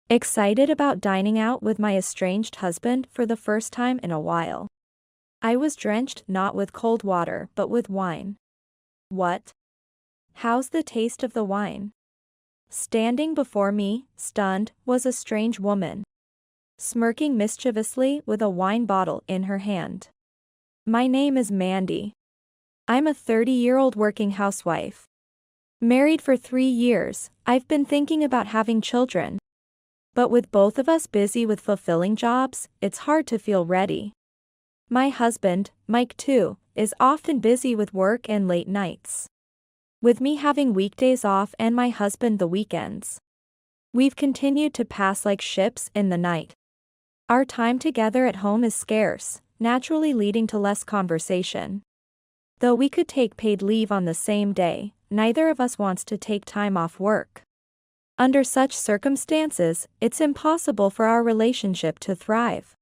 Excited about dining out with my estranged husband for the first time in a while. I was drenched not with cold water but with wine. What? How's the taste of the wine? Standing before me, stunned, was a strange woman, smirking mischievously with a wine bottle in her hand. My name is Mandy. I'm a 30-year-old working housewife. Married for 3 years, I've been thinking about having children. But with both of us busy with fulfilling jobs, it's hard to feel ready. My husband, Mike too, is often busy with work and late nights. With me having weekdays off and my husband the weekends. We've continued to pass like ships in the night. Our time together at home is scarce, naturally leading to less conversation. Though we could take paid leave on the same day, neither of us wants to take time off work. Under such circumstances, it's impossible for our relationship to thrive.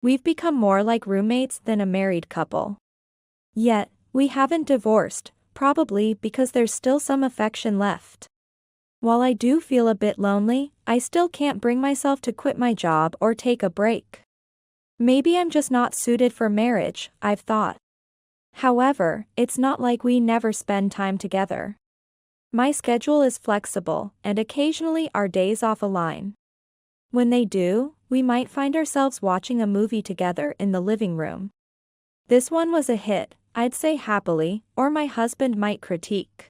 We've become more like roommates than a married couple. Yet, we haven't divorced, probably because there's still some affection left. While I do feel a bit lonely, I still can't bring myself to quit my job or take a break. Maybe I'm just not suited for marriage, I've thought. However, it's not like we never spend time together. My schedule is flexible, and occasionally our days off align. When they do, we might find ourselves watching a movie together in the living room. This one was a hit, I'd say happily, or my husband might critique.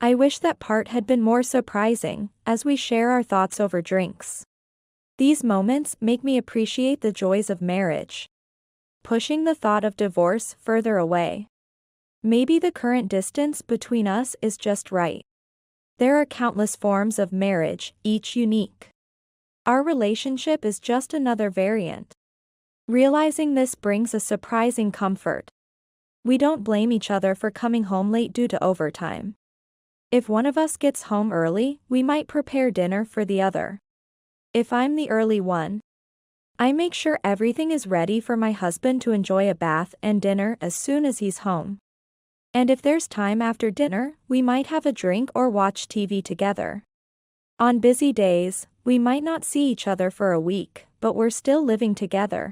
I wish that part had been more surprising, as we share our thoughts over drinks. These moments make me appreciate the joys of marriage, pushing the thought of divorce further away. Maybe the current distance between us is just right. There are countless forms of marriage, each unique. Our relationship is just another variant. Realizing this brings a surprising comfort. We don't blame each other for coming home late due to overtime. If one of us gets home early, we might prepare dinner for the other. If I'm the early one, I make sure everything is ready for my husband to enjoy a bath and dinner as soon as he's home. And if there's time after dinner, we might have a drink or watch TV together. On busy days, we might not see each other for a week, but we're still living together.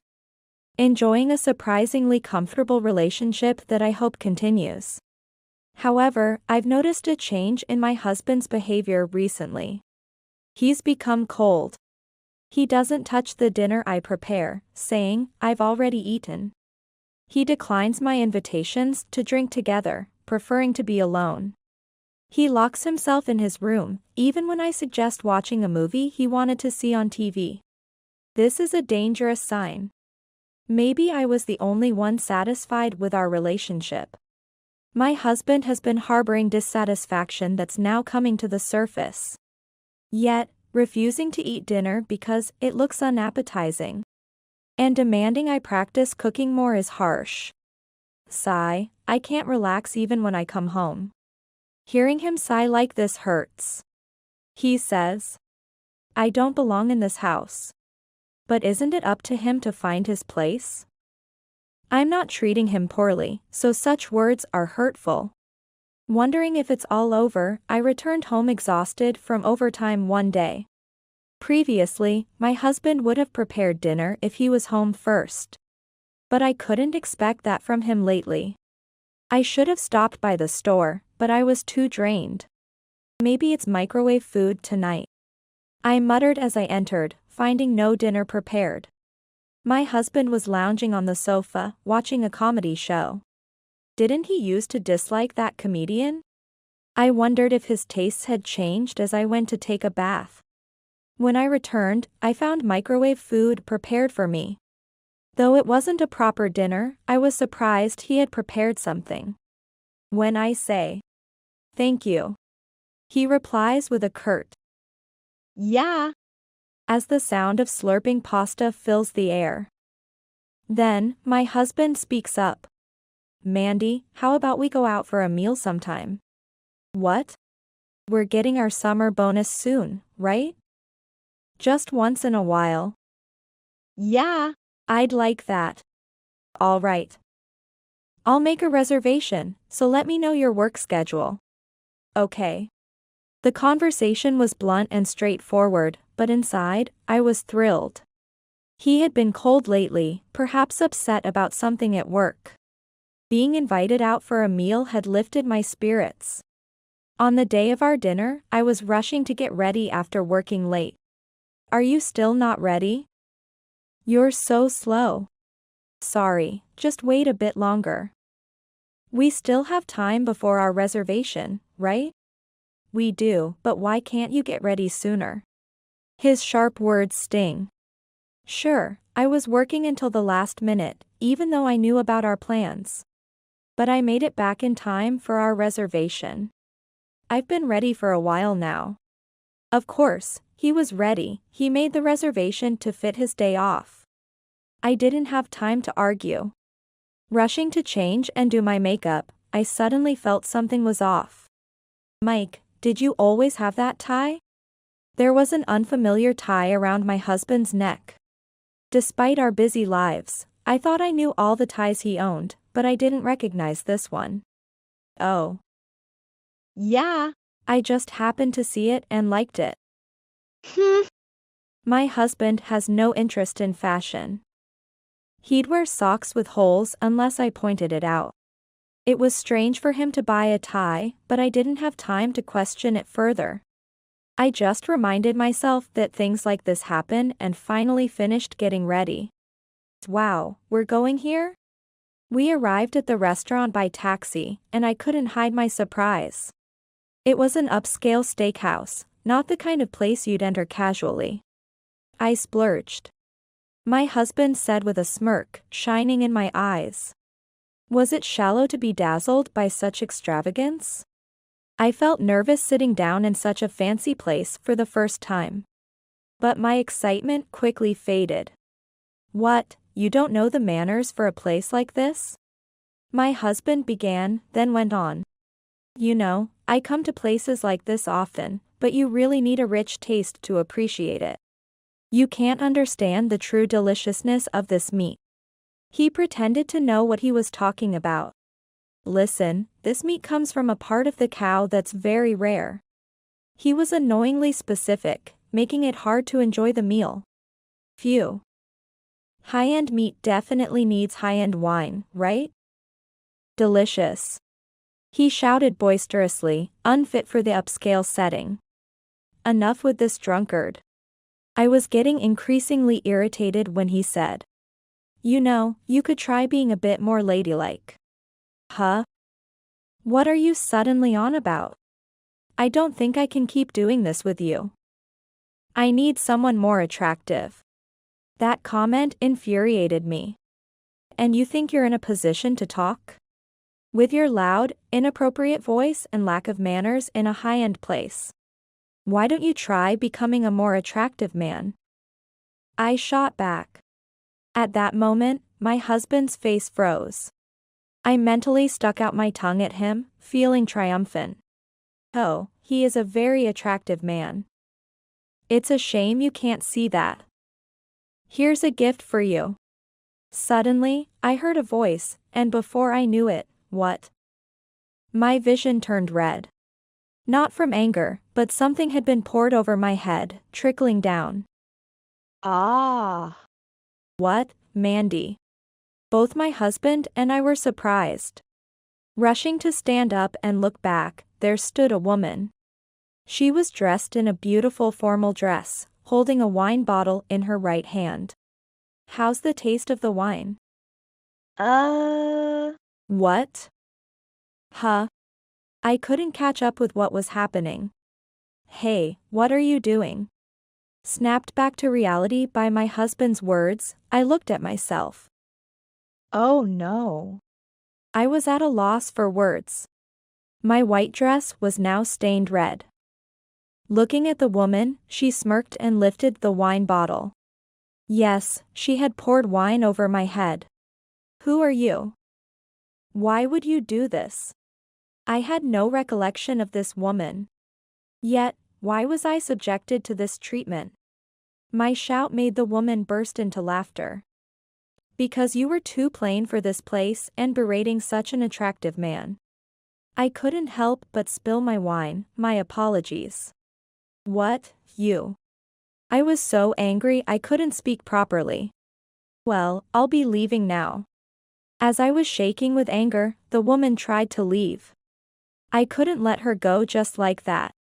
Enjoying a surprisingly comfortable relationship that I hope continues. However, I've noticed a change in my husband's behavior recently. He's become cold. He doesn't touch the dinner I prepare, saying, "I've already eaten." He declines my invitations to drink together, preferring to be alone. He locks himself in his room, even when I suggest watching a movie he wanted to see on TV. This is a dangerous sign. Maybe I was the only one satisfied with our relationship. My husband has been harboring dissatisfaction that's now coming to the surface. Yet, refusing to eat dinner because it looks unappetizing. And demanding I practice cooking more is harsh. Sigh, I can't relax even when I come home. Hearing him sigh like this hurts. He says, "I don't belong in this house." But isn't it up to him to find his place? I'm not treating him poorly, so such words are hurtful. Wondering if it's all over, I returned home exhausted from overtime one day. Previously, my husband would have prepared dinner if he was home first. But I couldn't expect that from him lately. I should have stopped by the store, but I was too drained. Maybe it's microwave food tonight, I muttered as I entered, finding no dinner prepared. My husband was lounging on the sofa, watching a comedy show. Didn't he used to dislike that comedian? I wondered if his tastes had changed as I went to take a bath. When I returned, I found microwave food prepared for me. Though it wasn't a proper dinner, I was surprised he had prepared something. When I say, "Thank you," he replies with a curt, "Yeah," as the sound of slurping pasta fills the air. Then, my husband speaks up. "Mandy, how about we go out for a meal sometime?" What? We're getting our summer bonus soon, right? Just once in a while. Yeah, I'd like that. All right. I'll make a reservation, so let me know your work schedule. Okay. The conversation was blunt and straightforward, but inside, I was thrilled. He had been cold lately, perhaps upset about something at work. Being invited out for a meal had lifted my spirits. On the day of our dinner, I was rushing to get ready after working late. Are you still not ready? You're so slow. Sorry, just wait a bit longer. We still have time before our reservation, right? We do, but why can't you get ready sooner? His sharp words sting. Sure, I was working until the last minute, even though I knew about our plans. But I made it back in time for our reservation. I've been ready for a while now. Of course, he was ready. He made the reservation to fit his day off. I didn't have time to argue. Rushing to change and do my makeup, I suddenly felt something was off. Mike, did you always have that tie? There was an unfamiliar tie around my husband's neck. Despite our busy lives, I thought I knew all the ties he owned, but I didn't recognize this one. Oh. Yeah. I just happened to see it and liked it. My husband has no interest in fashion. He'd wear socks with holes unless I pointed it out. It was strange for him to buy a tie, but I didn't have time to question it further. I just reminded myself that things like this happen and finally finished getting ready. Wow, we're going here? We arrived at the restaurant by taxi, and I couldn't hide my surprise. It was an upscale steakhouse, not the kind of place you'd enter casually. I splurged. My husband said with a smirk shining in my eyes. Was it shallow to be dazzled by such extravagance? I felt nervous sitting down in such a fancy place for the first time. But my excitement quickly faded. What, you don't know the manners for a place like this? My husband began, then went on. You know, I come to places like this often, but you really need a rich taste to appreciate it. You can't understand the true deliciousness of this meat. He pretended to know what he was talking about. Listen, this meat comes from a part of the cow that's very rare. He was annoyingly specific, making it hard to enjoy the meal. Phew. High-end meat definitely needs high-end wine, right? Delicious. He shouted boisterously, unfit for the upscale setting. Enough with this drunkard. I was getting increasingly irritated when he said, you know, you could try being a bit more ladylike. Huh? What are you suddenly on about? I don't think I can keep doing this with you. I need someone more attractive. That comment infuriated me. And you think you're in a position to talk? With your loud, inappropriate voice and lack of manners in a high-end place. Why don't you try becoming a more attractive man? I shot back. At that moment, my husband's face froze. I mentally stuck out my tongue at him, feeling triumphant. Oh, he is a very attractive man. It's a shame you can't see that. Here's a gift for you. Suddenly, I heard a voice, and before I knew it, what? My vision turned red. Not from anger, but something had been poured over my head, trickling down. Ah. What, Mandy? Both my husband and I were surprised. Rushing to stand up and look back, there stood a woman. She was dressed in a beautiful formal dress, holding a wine bottle in her right hand. How's the taste of the wine? What? Huh? I couldn't catch up with what was happening. Hey, what are you doing? Snapped back to reality by my husband's words, I looked at myself. Oh no. I was at a loss for words. My white dress was now stained red. Looking at the woman, she smirked and lifted the wine bottle. Yes, she had poured wine over my head. Who are you? Why would you do this? I had no recollection of this woman. Yet, why was I subjected to this treatment? My shout made the woman burst into laughter. Because you were too plain for this place and berating such an attractive man. I couldn't help but spill my wine, my apologies. What, you? I was so angry I couldn't speak properly. Well, I'll be leaving now. As I was shaking with anger, the woman tried to leave. I couldn't let her go just like that.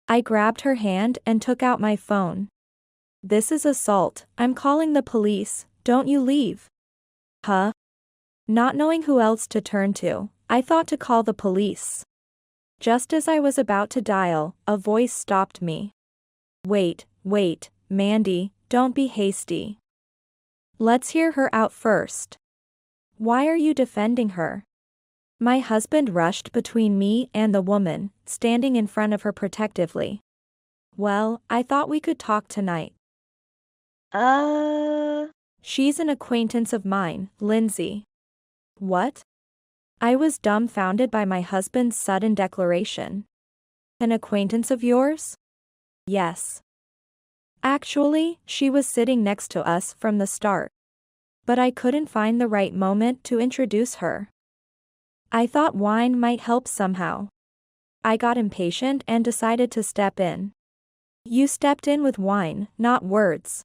I grabbed her hand and took out my phone. This is assault, I'm calling the police, don't you leave. Huh? Not knowing who else to turn to, I thought to call the police. Just as I was about to dial, a voice stopped me. Wait, Mandy, don't be hasty. Let's hear her out first. Why are you defending her? My husband rushed between me and the woman, standing in front of her protectively. Well, I thought we could talk tonight. She's an acquaintance of mine, Lindsay. What? I was dumbfounded by my husband's sudden declaration. An acquaintance of yours? Yes. Actually, she was sitting next to us from the start. But I couldn't find the right moment to introduce her. I thought wine might help somehow. I got impatient and decided to step in. You stepped in with wine, not words.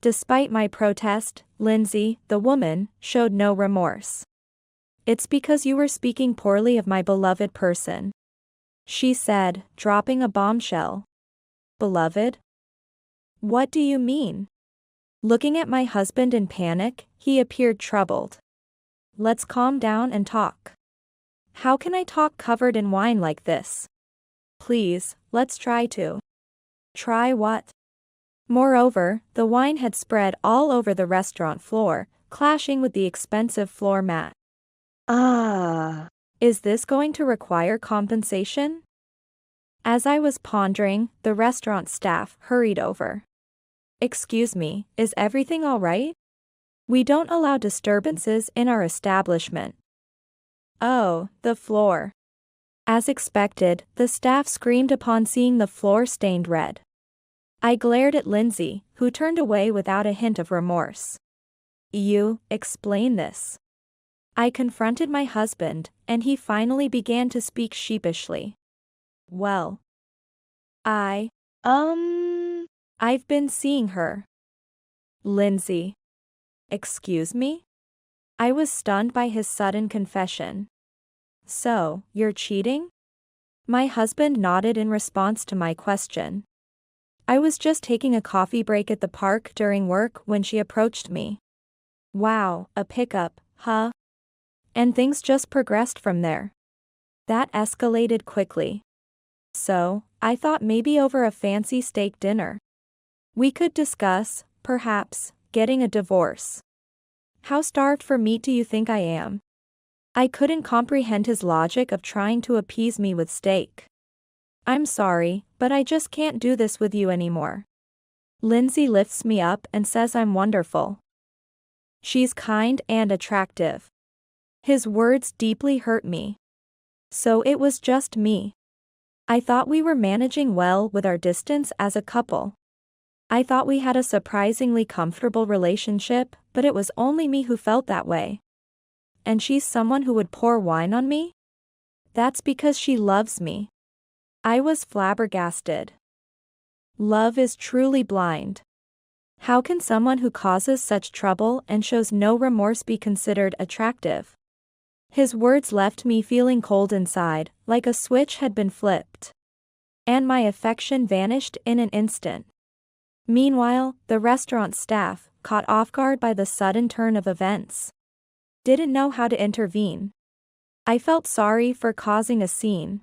Despite my protest, Lindsay, the woman, showed no remorse. It's because you were speaking poorly of my beloved person, she said, dropping a bombshell. Beloved? What do you mean? Looking at my husband in panic, he appeared troubled. Let's calm down and talk. How can I talk covered in wine like this? Please, let's try to. Try what? Moreover, the wine had spread all over the restaurant floor, clashing with the expensive floor mat. Is this going to require compensation? As I was pondering, the restaurant staff hurried over. Excuse me, is everything all right? We don't allow disturbances in our establishment. Oh, the floor. As expected, the staff screamed upon seeing the floor stained red. I glared at Lindsay, who turned away without a hint of remorse. You, explain this. I confronted my husband, and he finally began to speak sheepishly. Well, I've been seeing her. Lindsay. Excuse me? I was stunned by his sudden confession. So, you're cheating? My husband nodded in response to my question. I was just taking a coffee break at the park during work when she approached me. Wow, a pickup, huh? And things just progressed from there. That escalated quickly. So, I thought maybe over a fancy steak dinner. We could discuss, perhaps, getting a divorce. How starved for meat do you think I am? I couldn't comprehend his logic of trying to appease me with steak. I'm sorry, but I just can't do this with you anymore. Lindsay lifts me up and says I'm wonderful. She's kind and attractive. His words deeply hurt me. So it was just me. I thought we were managing well with our distance as a couple. I thought we had a surprisingly comfortable relationship, but it was only me who felt that way. And she's someone who would pour wine on me? That's because she loves me. I was flabbergasted. Love is truly blind. How can someone who causes such trouble and shows no remorse be considered attractive? His words left me feeling cold inside, like a switch had been flipped. And my affection vanished in an instant. Meanwhile, the restaurant staff, caught off guard by the sudden turn of events, didn't know how to intervene. I felt sorry for causing a scene.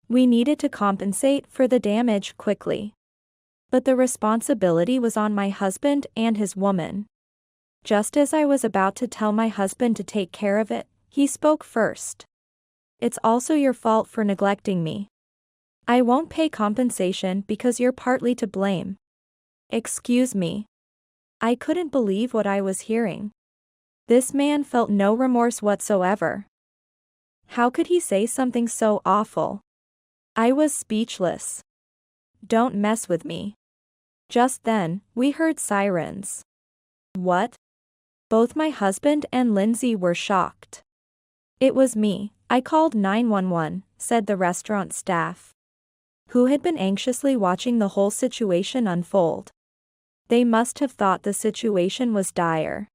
We needed to compensate for the damage quickly. But the responsibility was on my husband and his woman. Just as I was about to tell my husband to take care of it, he spoke first. It's also your fault for neglecting me. I won't pay compensation because you're partly to blame. Excuse me. I couldn't believe what I was hearing. This man felt no remorse whatsoever. How could he say something so awful? I was speechless. Don't mess with me. Just then, we heard sirens. What? Both my husband and Lindsay were shocked. It was me, I called 911, said the restaurant staff, who had been anxiously watching the whole situation unfold. They must have thought the situation was dire.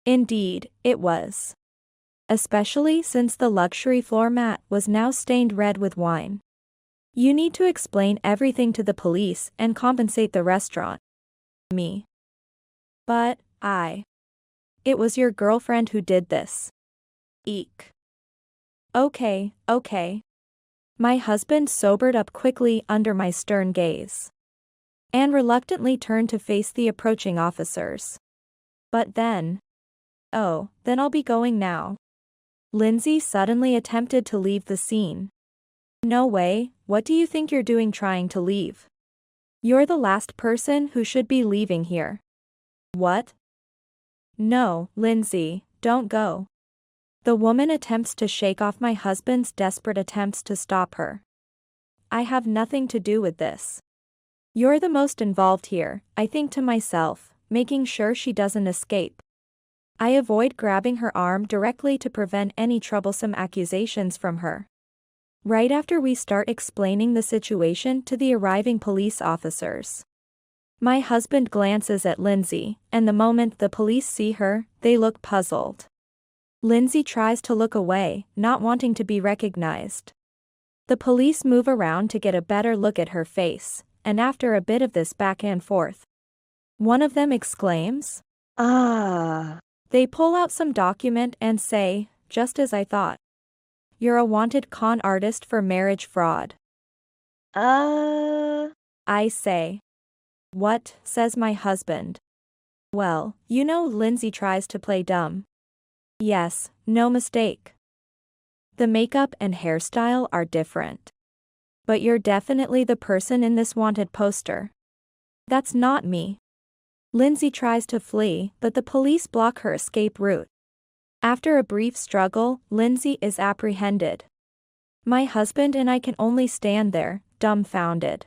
Indeed, it was. Especially since the luxury floor mat was now stained red with wine. You need to explain everything to the police and compensate the restaurant. Me. But, it was your girlfriend who did this. Eek. Okay. My husband sobered up quickly under my stern gaze. And reluctantly turned to face the approaching officers. But then. Oh, then I'll be going now. Lindsay suddenly attempted to leave the scene. No way, what do you think you're doing trying to leave? You're the last person who should be leaving here. What? No, Lindsay, don't go. The woman attempts to shake off my husband's desperate attempts to stop her. I have nothing to do with this. You're the most involved here, I think to myself, making sure she doesn't escape. I avoid grabbing her arm directly to prevent any troublesome accusations from her. Right after we start explaining the situation to the arriving police officers. My husband glances at Lindsay, and the moment the police see her, they look puzzled. Lindsay tries to look away, not wanting to be recognized. The police move around to get a better look at her face, and after a bit of this back and forth, one of them exclaims, Ah. They pull out some document and say, just as I thought. You're a wanted con artist for marriage fraud. I say. What, says my husband. Well, you know Lindsay tries to play dumb. Yes, no mistake. The makeup and hairstyle are different. But you're definitely the person in this wanted poster. That's not me. Lindsay tries to flee, but the police block her escape route. After a brief struggle, Lindsay is apprehended. My husband and I can only stand there, dumbfounded.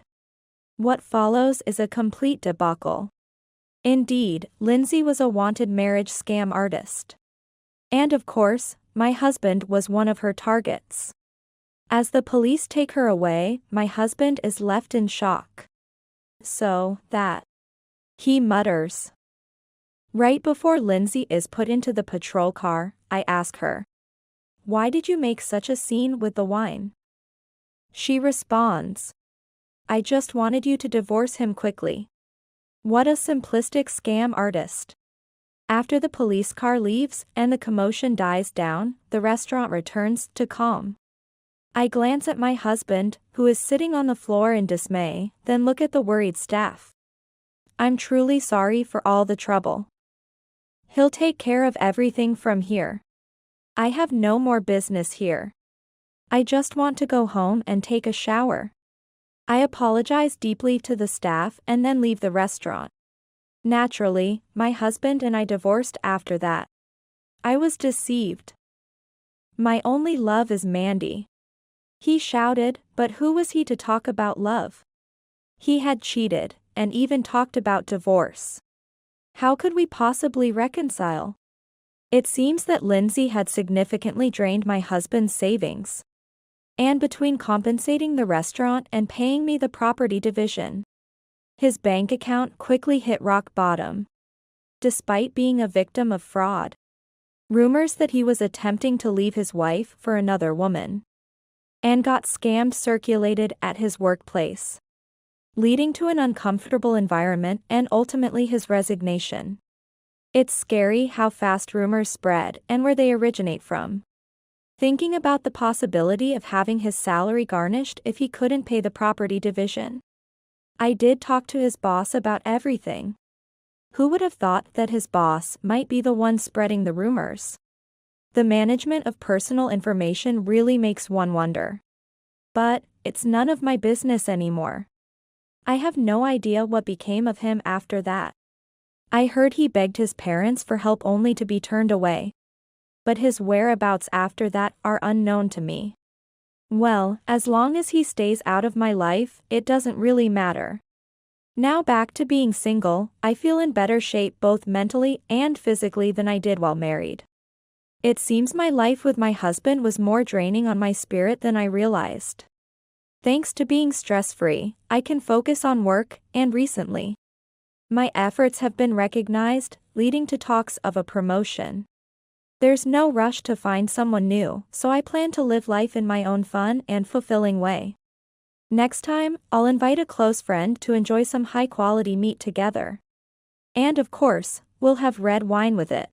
What follows is a complete debacle. Indeed, Lindsay was a wanted marriage scam artist. And of course, my husband was one of her targets. As the police take her away, my husband is left in shock. So, that. He mutters. Right before Lindsay is put into the patrol car, I ask her. Why did you make such a scene with the wine? She responds. I just wanted you to divorce him quickly. What a simplistic scam artist. After the police car leaves and the commotion dies down, the restaurant returns to calm. I glance at my husband, who is sitting on the floor in dismay, then look at the worried staff. I'm truly sorry for all the trouble. He'll take care of everything from here. I have no more business here. I just want to go home and take a shower. I apologize deeply to the staff and then leave the restaurant. Naturally, my husband and I divorced after that. I was deceived. My only love is Mandy. He shouted, but who was he to talk about love? He had cheated, and even talked about divorce. How could we possibly reconcile? It seems that Lindsay had significantly drained my husband's savings. And between compensating the restaurant and paying me the property division, his bank account quickly hit rock bottom. Despite being a victim of fraud, rumors that he was attempting to leave his wife for another woman, and got scammed circulated at his workplace, leading to an uncomfortable environment and ultimately his resignation. It's scary how fast rumors spread and where they originate from. Thinking about the possibility of having his salary garnished if he couldn't pay the property division. I did talk to his boss about everything. Who would have thought that his boss might be the one spreading the rumors? The management of personal information really makes one wonder. But, it's none of my business anymore. I have no idea what became of him after that. I heard he begged his parents for help only to be turned away. But his whereabouts after that are unknown to me. Well, as long as he stays out of my life, it doesn't really matter. Now back to being single, I feel in better shape both mentally and physically than I did while married. It seems my life with my husband was more draining on my spirit than I realized. Thanks to being stress-free, I can focus on work, and recently, my efforts have been recognized, leading to talks of a promotion. There's no rush to find someone new, so I plan to live life in my own fun and fulfilling way. Next time, I'll invite a close friend to enjoy some high-quality meat together. And of course, we'll have red wine with it.